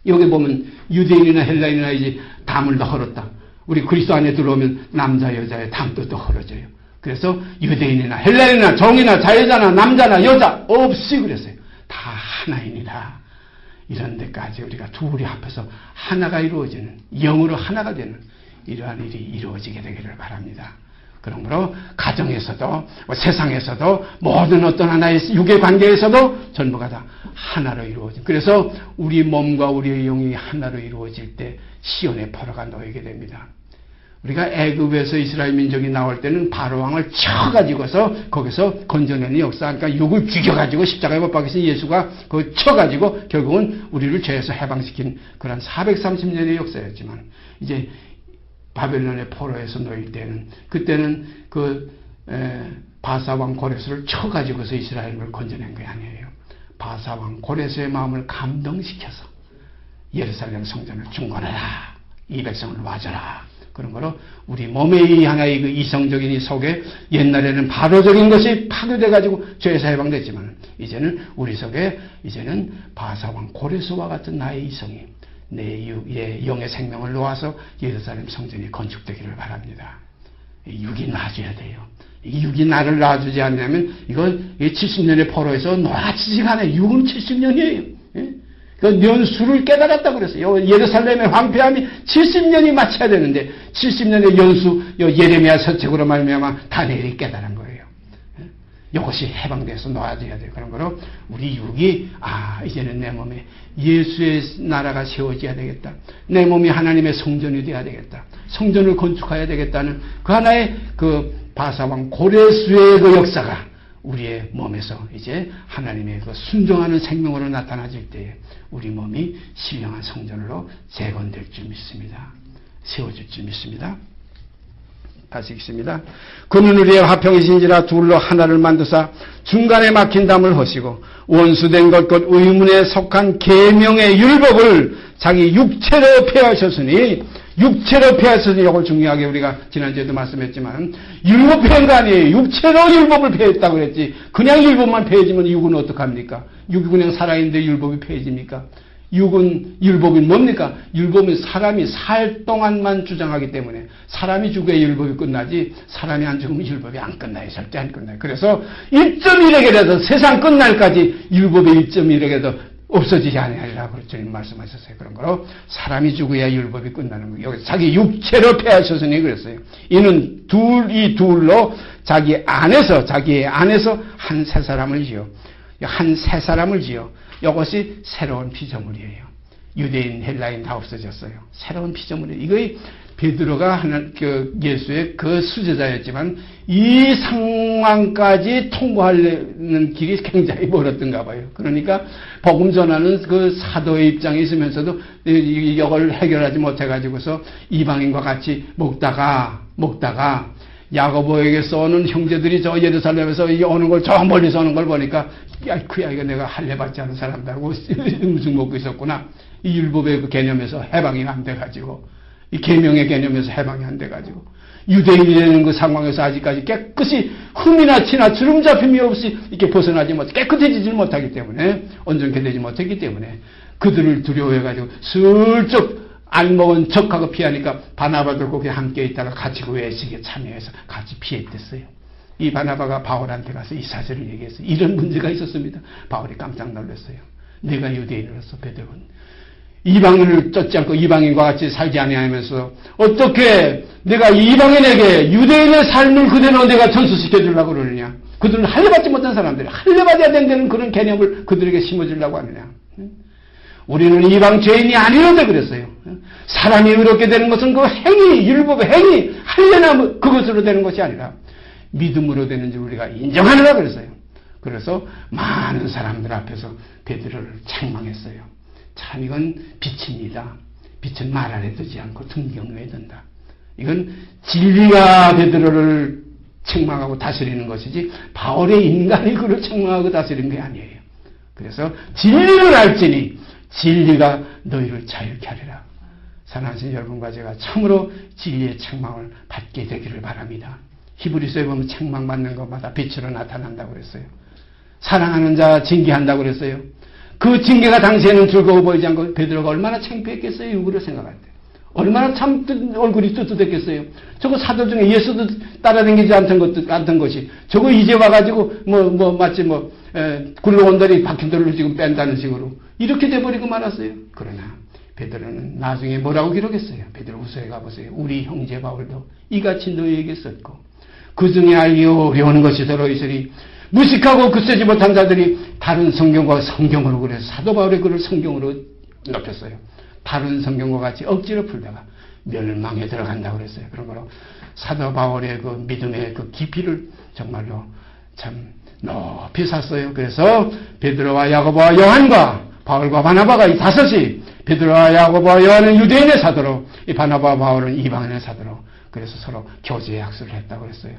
여기 보면 유대인이나 헬라인이나 이제 담을 다 헐었다. 우리 그리스도 안에 들어오면 남자 여자의 담도 또 헐어져요. 그래서 유대인이나 헬라인이나 정이나 자유자나 남자나 여자 없이 그랬어요. 다 하나입니다. 이런 데까지 우리가 둘이 합해서 하나가 이루어지는, 영으로 하나가 되는 이러한 일이 이루어지게 되기를 바랍니다. 그러므로 가정에서도 세상에서도 모든 어떤 하나의 육의 관계에서도 전부가 다 하나로 이루어진, 그래서 우리 몸과 우리의 영이 하나로 이루어질 때 시온의 포로가 놓이게 됩니다. 우리가 애굽에서 이스라엘 민족이 나올 때는 바로왕을 쳐가지고서 거기서 건져내는 역사, 그러니까 육을 죽여가지고 십자가에 못 박히신 예수가 그 쳐가지고 결국은 우리를 죄에서 해방시킨 그런 430년의 역사였지만, 이제 바벨론의 포로에서 놓일 때는, 그때는 그 바사왕 고레스를 쳐가지고서 이스라엘을 건져낸 게 아니에요. 바사왕 고레스의 마음을 감동시켜서 예루살렘 성전을 중건하라, 이 백성을 놔줘라. 그런 거로 우리 몸의 하나의 그 이성적인 이 속에 옛날에는 바로적인 것이 파괴돼가지고 죄에서 해방됐지만, 이제는 우리 속에 이제는 바사왕 고레스와 같은 나의 이성이 내 영의 생명을 놓아서 예루살렘 성전이 건축되기를 바랍니다. 육이 놔줘야 돼요. 이 육이 나를 놔주지 않냐면 이거 70년의 포로에서 놓아지지가 않아요. 육은 70년이에요. 그 연수를 깨달았다고 그랬어요. 예루살렘의 황폐함이 70년이 마쳐야 되는데 70년의 연수, 예레미야 서책으로 말미암아 다니엘이 깨달은 거예요. 이것이 해방돼서 놓아져야 돼요. 그런 거로 우리 육이 이제는 내 몸에 예수의 나라가 세워져야 되겠다. 내 몸이 하나님의 성전이 돼야 되겠다. 성전을 건축해야 되겠다는 그 하나의 그 바사왕 고레스의 그 역사가 우리의 몸에서 이제 하나님의 그 순종하는 생명으로 나타나질 때에 우리 몸이 신령한 성전으로 재건될 줄 믿습니다. 세워질 줄 믿습니다. 다시 읽습니다. 그는 우리의 화평이신지라 둘로 하나를 만드사 중간에 막힌 담을 허시고 원수된 것 곧 의문에 속한 계명의 율법을 자기 육체로 폐하셨으니, 육체로 폐하셨으니, 이걸 중요하게 우리가 지난주에도 말씀했지만 율법 폐한 거 아니에요. 육체로 율법을 폐했다고 그랬지. 그냥 율법만 폐해지면 육은 어떡합니까? 육이 그냥 살아있는데 율법이 폐해집니까? 육은 율법이 뭡니까? 율법은 사람이 살 동안만 주장하기 때문에 사람이 죽어야 율법이 끝나지 사람이 안 죽으면 율법이 안 끝나요. 절대 안 끝나요. 그래서 1.1에게라도 세상 끝날까지 율법의 1.1에게도 없어지지 않으리라고 주님 말씀하셨어요. 그런 거로 사람이 죽어야 율법이 끝나는 거예요. 여기 자기 육체로 패하셨으니 그랬어요. 이는 이 둘로 자기의 안에서 한 새 사람을 지어 한 새 사람을 지어 이것이 새로운 피조물이에요. 유대인, 헬라인 다 없어졌어요. 새로운 피조물이에요. 이거의 베드로가 예수의 그 수제자였지만 이 상황까지 통과하려는 길이 굉장히 멀었던가 봐요. 그러니까 복음 전하는 그 사도의 입장에 있으면서도 이걸 해결하지 못해가지고서 이방인과 같이 먹다가 야고보에게서 오는 형제들이 저 예루살렘에서 오는 걸 저 멀리서 오는 걸 보니까 야, 그 아이가 내가 할례 받지 않은 사람들하고 음식 먹고 있었구나. 이 율법의 그 개념에서 해방이 안 돼가지고 이 계명의 개념에서 해방이 안 돼가지고 유대인이 되는 그 상황에서 아직까지 깨끗이 흠이나 티나 주름 잡힘이 없이 이렇게 벗어나지 못 깨끗해지지 못하기 때문에 온전케 되지 못했기 때문에 그들을 두려워해가지고 슬쩍 안 먹은 척하고 피하니까 바나바도 거기 함께 있다가 같이 그 외식에 참여해서 같이 피했댔어요. 이 바나바가 바울한테 가서 이 사실을 얘기했어요. 이런 문제가 있었습니다. 바울이 깜짝 놀랐어요. 내가 유대인으로서 베드로는 이방인을 쫓지 않고 이방인과 같이 살지 아니하면서 어떻게 내가 이방인에게 유대인의 삶을 그대로 내가 전수시켜주려고 그러느냐. 그들은 할례받지 못한 사람들이 할례받아야 된다는 그런 개념을 그들에게 심어주려고 하느냐. 우리는 이방 죄인이 아니는데 그랬어요. 사람이 의롭게 되는 것은 그 행위, 율법의 행위, 할례나 그것으로 되는 것이 아니라 믿음으로 되는지 우리가 인정하느라 그랬어요. 그래서 많은 사람들 앞에서 베드로를 책망했어요. 참 이건 빛입니다. 빛은 말 안에 두지 않고 등경외에 든다. 이건 진리가 베드로를 책망하고 다스리는 것이지 바울의 인간이 그를 책망하고 다스리는 게 아니에요. 그래서 진리를 알지니 진리가 너희를 자유케 하리라. 사랑하신 여러분과 제가 참으로 진리의 책망을 받게 되기를 바랍니다. 히브리서에 보면 책망받는 것마다 빛으로 나타난다고 그랬어요. 사랑하는 자 징계한다고 그랬어요. 그 징계가 당시에는 즐거워 보이지 않고 베드로가 얼마나 창피했겠어요. 육으로 생각할 때. 얼마나 참 얼굴이 뚜뚜했겠어요. 저거 사도 중에 예수도 따라다니지 않던 것이 저거 이제 와가지고 마치 굴러온다리 바퀴돌로 지금 뺀다는 식으로 이렇게 돼버리고 말았어요. 그러나 베드로는 나중에 뭐라고 기록했어요. 베드로후서에 가보세요. 우리 형제 바울도 이같이 너희에게 썼고 그 중에 알기 어려운 것이 더러 있으니 무식하고 굳세지 못한 자들이 다른 성경과 성경으로 그래서 사도 바울의 글을 성경으로 높였어요. 다른 성경과 같이 억지로 풀다가 멸망에 들어간다고 그랬어요. 그런 거로 사도 바울의 그 믿음의 그 깊이를 정말로 참 높이 샀어요. 그래서 베드로와 야고보와 요한과 바울과 바나바가 이 다섯이 베드로와 야고보와 요한은 유대인의 사도로 이 바나바와 바울은 이방인의 사도로 그래서 서로 교제 약속을 했다고 그랬어요.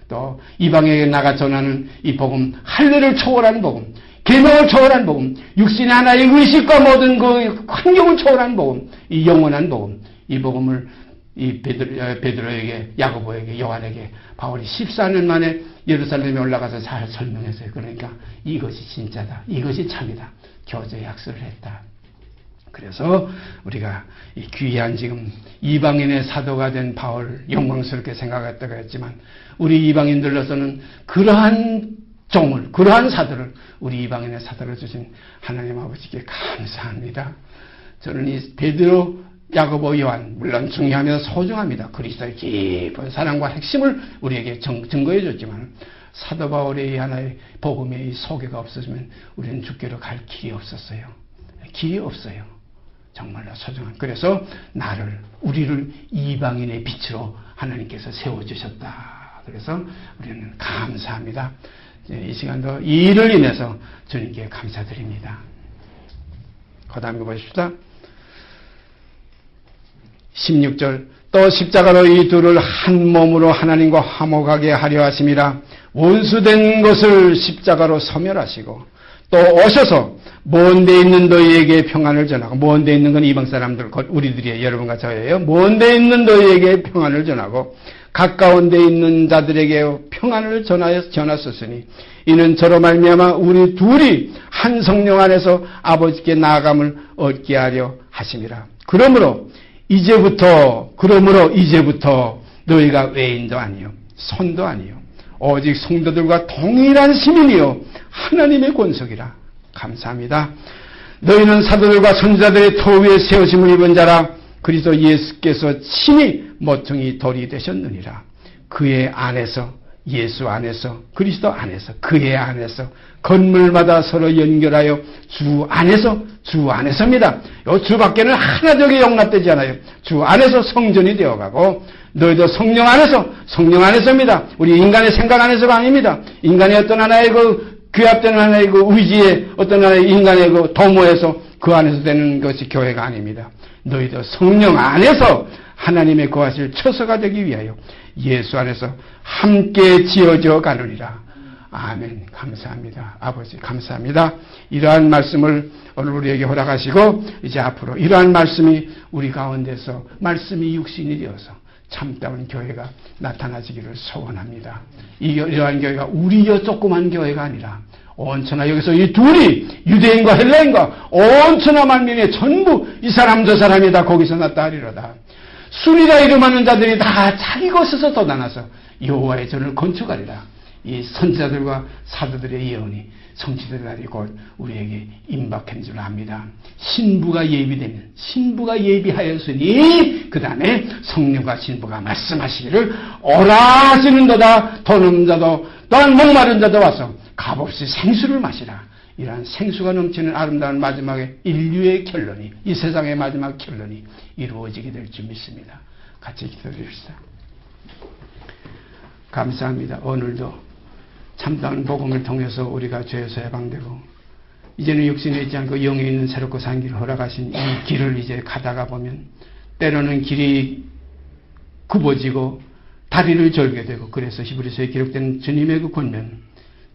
또 이방에게 나가 전하는 이 복음 할례를 초월한 복음 계명을 초월한 복음 육신의 하나의 의식과 모든 그 환경을 초월한 복음 이 영원한 복음 이 복음을 이 베드로에게 야고보에게 요한에게 바울이 14년 만에 예루살렘에 올라가서 잘 설명했어요. 그러니까 이것이 진짜다. 이것이 참이다. 교제 약속을 했다. 그래서 우리가 이 귀한 지금 이방인의 사도가 된 바울 영광스럽게 생각했다고 했지만 우리 이방인들로서는 그러한 종을 그러한 사도를 우리 이방인의 사도를 주신 하나님 아버지께 감사합니다. 저는 이 베드로 야고보 요한 물론 중요하며 소중합니다. 그리스도의 깊은 사랑과 핵심을 우리에게 증거해 줬지만 사도 바울의 하나의 복음의 이 소개가 없었으면 우리는 주께로 갈 길이 없었어요. 길이 없어요. 정말로 소중한. 그래서 우리를 이방인의 빛으로 하나님께서 세워주셨다. 그래서 우리는 감사합니다. 이 시간도 이 일을 인해서 주님께 감사드립니다. 그 다음에 보십시다. 16절 또 십자가로 이 둘을 한 몸으로 하나님과 화목하게 하려 하심이라 원수된 것을 십자가로 소멸하시고 또 오셔서 먼 데 있는 너희에게 평안을 전하고 먼 데 있는 건 이방 사람들 우리들이에요. 여러분과 저예요. 먼 데 있는 너희에게 평안을 전하고 가까운 데 있는 자들에게 평안을 전하셨으니 이는 저로 말미암아 우리 둘이 한 성령 안에서 아버지께 나아감을 얻게 하려 하심이라. 그러므로 이제부터 너희가 외인도 아니요 선도 아니요 오직 성도들과 동일한 시민이요 하나님의 권속이라. 감사합니다. 너희는 사도들과 선지자들의 터 위에 세우심을 입은 자라. 그리스도 예수께서 친히 모퉁이 돌이 되셨느니라. 그의 안에서, 예수 안에서, 그리스도 안에서, 그의 안에서 건물마다 서로 연결하여 주 안에서입니다. 요 주 밖에는 하나적이 용납되지 않아요. 주 안에서 성전이 되어가고 너희도 성령 안에서입니다. 우리 인간의 생각 안에서가 아닙니다. 인간의 어떤 하나의 규합되는 하나의 의지의 어떤 하나의 인간의 도모에서 그 안에서 되는 것이 교회가 아닙니다. 너희도 성령 안에서 하나님의 거하실 처소가 되기 위하여 예수 안에서 함께 지어져 가느니라. 아멘. 감사합니다. 아버지 감사합니다. 이러한 말씀을 오늘 우리에게 허락하시고 이제 앞으로 이러한 말씀이 우리 가운데서 말씀이 육신이 되어서 참다운 교회가 나타나지기를 소원합니다. 이러한 교회가 우리여 조그만 교회가 아니라 온천하 여기서 이 둘이 유대인과 헬라인과 온천하 만민의 전부 이 사람 저 사람이 다 거기서 나타나리로다. 순이라 이름하는 자들이 다 자기 곳에서 돋아나서 여호와의 전을 건축하리라. 이 선지자들과 사도들의 예언이 성취될 날이 곧 우리에게 임박한 줄 압니다. 신부가 예비되면 신부가 예비하였으니 그 다음에 성령과 신부가 말씀하시기를 오라 하시는도다. 돈 없는 자도 또한 목마른 자도 와서 값없이 생수를 마시라. 이러한 생수가 넘치는 아름다운 마지막에 인류의 결론이 이 세상의 마지막 결론이 이루어지게 될 줄 믿습니다. 같이 기도드립시다. 감사합니다. 오늘도 참다운 복음을 통해서 우리가 죄에서 해방되고 이제는 육신에 있지 않고 영에 있는 새롭고 산 길을 허락하신 이 길을 이제 가다가 보면 때로는 길이 굽어지고 다리를 절게 되고 그래서 히브리서에 기록된 주님의 그 권면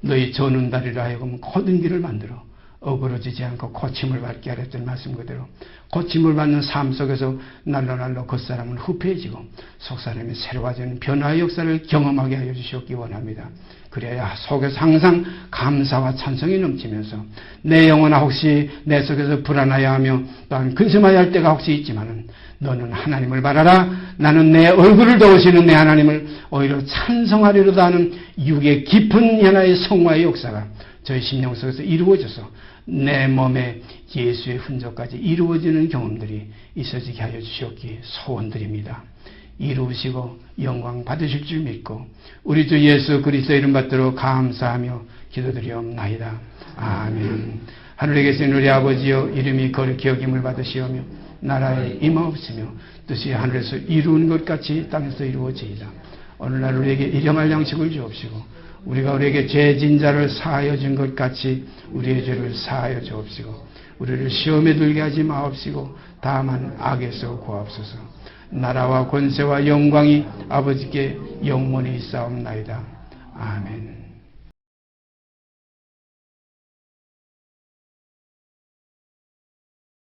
너희 저는 다리로 하여금 고든 길을 만들어 어그러지지 않고 고침을 받게 하랬던 말씀 그대로 고침을 받는 삶 속에서 날로 겉사람은 후패해지고 속사람이 새로워지는 변화의 역사를 경험하게 하여 주시옵기 원합니다. 그래야 속에서 항상 감사와 찬성이 넘치면서 내 영혼아 혹시 내 속에서 불안하여 하며 또한 근심하여 할 때가 혹시 있지만은 너는 하나님을 바라라. 나는 내 얼굴을 도우시는 내 하나님을 오히려 찬송하리로다 하는 육의 깊은 하나의 성화의 역사가 저희 심령 속에서 이루어져서 내 몸에 예수의 흔적까지 이루어지는 경험들이 있어지게 하여 주시옵기 소원드립니다. 이루시고 영광 받으실 줄 믿고 우리 주 예수 그리스도 이름 받들어 감사하며 기도드리옵나이다. 아멘. 하늘에 계신 우리 아버지여 이름이 거룩히 여김을 받으시오며 나라에 임하옵시며 뜻이 하늘에서 이루는 것 같이 땅에서 이루어지이다. 오늘날 우리에게 일용할 양식을 주옵시고 우리가 우리에게 죄진 자를 사하여 준 것 같이 우리의 죄를 사하여 주옵시고 우리를 시험에 들게 하지 마옵시고 다만 악에서 구하옵소서. 나라와 권세와 영광이 아버지께 영원히 있사옵나이다. 아멘.